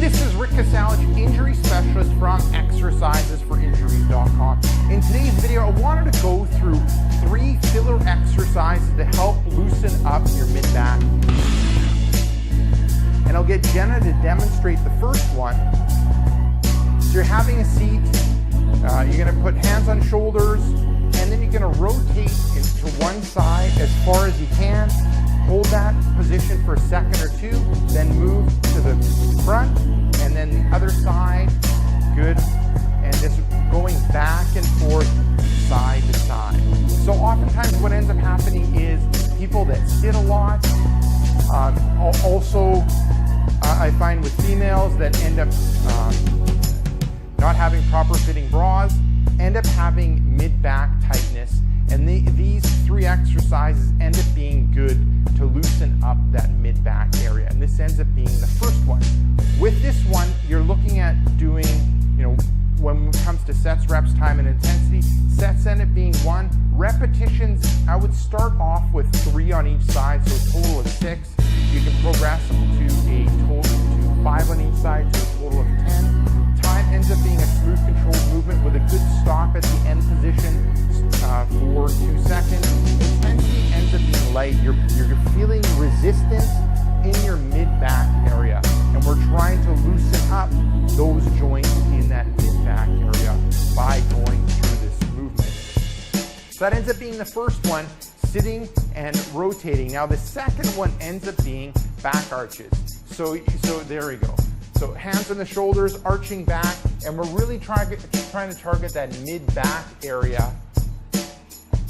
this is Rick Kaselj, injury specialist from exercisesforinjuries.com. In today's video, I wanted to go through 3 filler exercises to help loosen up your mid-back. And I'll get Jenna to demonstrate the first one. So you're having a seat, you're gonna put hands on shoulders, and then you're gonna rotate to one side as far as you can. Hold that position for a second or two, then move to the front, and then the other side, good, and just going back and forth, side to side. So oftentimes what ends up happening is people that sit a lot, also I find with females that end up not having proper fitting bras, end up having mid-back tightness. And these 3 exercises end up being good to loosen up that mid-back area. And this ends up being the first one. With this one, you're looking at doing, when it comes to sets, reps, time, and intensity, sets end up being 1. Repetitions, I would start off with 3 on each side, so a total of 6. You can progress to a total to 5 on each side, to a total of 10. Time ends up being a smooth, controlled movement with a good stop at the end position for 2 seconds. Intensity ends up being light. You're feeling resistance in your mid-back area, and we're trying to loosen up those joints in that mid-back area by going through this movement. So that ends up being the first one, sitting and rotating. Now the second one ends up being back arches. So there we go. So hands on the shoulders, arching back, and we're really trying to target that mid-back area,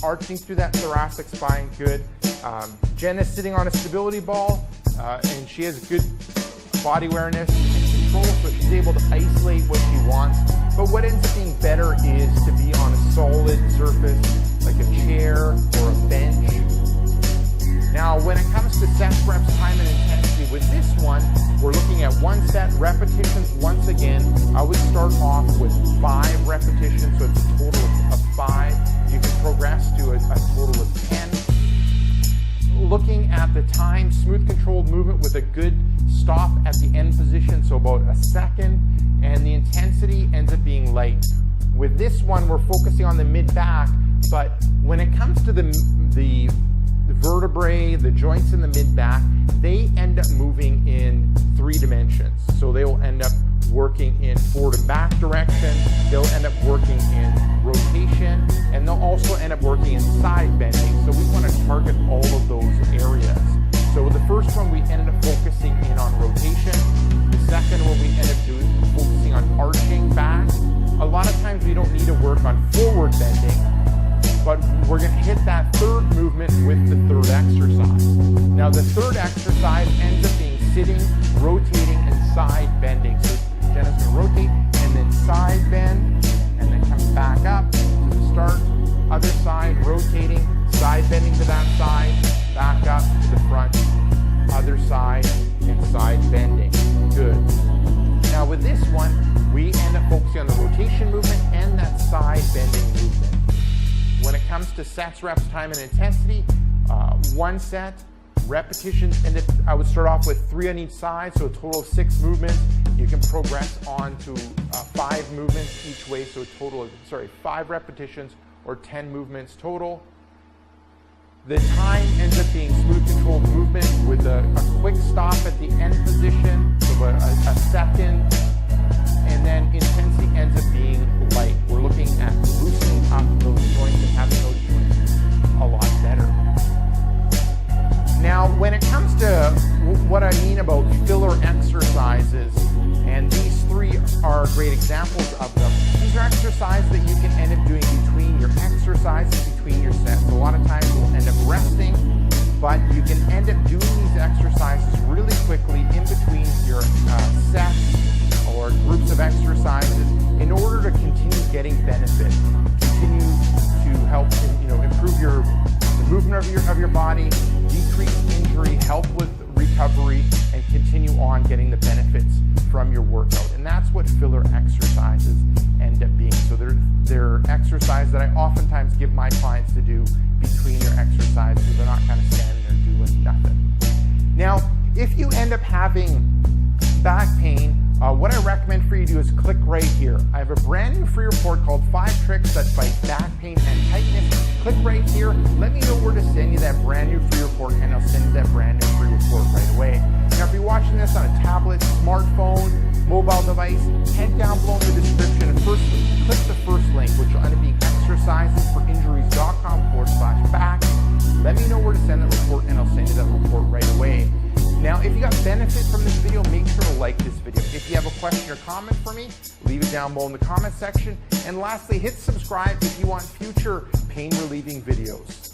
arching through that thoracic spine, good. Jen is sitting on a stability ball, and she has good body awareness and control, so she's able to isolate what she wants. But what ends up being better is to be on a solid surface, like a chair or a bench. Now, when it comes to sets, reps, time, and intensity, with this one, we're looking at 1 set, repetitions. Once again, I would start off with 5 repetitions, so it's a total of 5. You can progress to a total of 10. Looking at the time, smooth, controlled movement with a good stop at the end position, so about a second, and the intensity ends up being light. With this one, we're focusing on the mid-back, but when it comes to the vertebrae, the joints in the mid-back, they end up moving in 3 dimensions. So they will end up working in forward and back direction, they'll end up working in rotation, and they'll also end up working in side bending. So we want to target all of those areas. So the first one, we ended up focusing in on rotation. The second one, we ended up focusing on arching back. A lot of times we don't need to work on forward bending, but we're going to hit that third movement with the third exercise. Now the third exercise ends up being sitting, rotating, and side bending. So Jenna's going to rotate and then side bend, and then come back up to the start. Other side, rotating, side bending to that side, back up to the front. Other side, and side bending. Good. Now with this one, we end up focusing on the rotation movement and that side bending movement. When it comes to sets, reps, time, and intensity, 1 set, repetitions, and I would start off with 3 on each side, so a total of 6 movements. You can progress on to 5 movements each way, so a total of, 5 repetitions or 10 movements total. The time ends up being smooth, controlled movement with a quick stop at the end position, so a second, and then intensity ends up being light. We're looking at loosening up those joints and having those joints a lot better. Now, when it comes to what I mean about filler exercises, and these 3 are great examples of them, these are exercises that you can end up doing between your exercises, between your sets. A lot of times you'll end up resting, but you can end up doing these exercises really quickly in between your sets or groups of exercises in order to continue getting benefit, continue to help improve the movement of your body, decrease injury, help with recovery, and continue on getting the benefits from your workout. And that's what filler exercises end up being. So they're exercises that I oftentimes give my clients to do between their exercises, so they're not kind of standing there doing nothing. Now, if you end up having back pain, What I recommend for you to do is click right here. I have a brand new free report called 5 Tricks That Fight Back Pain and Tightness. Click right here. Let me know where to send you that brand new free report, and I'll send you that brand new free report right away. Now, if you're watching this on a tablet, smartphone, mobile device, head down below in the description and first click the first link, which will end up being exercisesforinjuries.com/back. Let me know where to send that report, and I'll send you that report right away. Now, if you got benefit from this video, make sure to like this video. If you have a question or comment for me, leave it down below in the comment section. And lastly, hit subscribe if you want future pain relieving videos.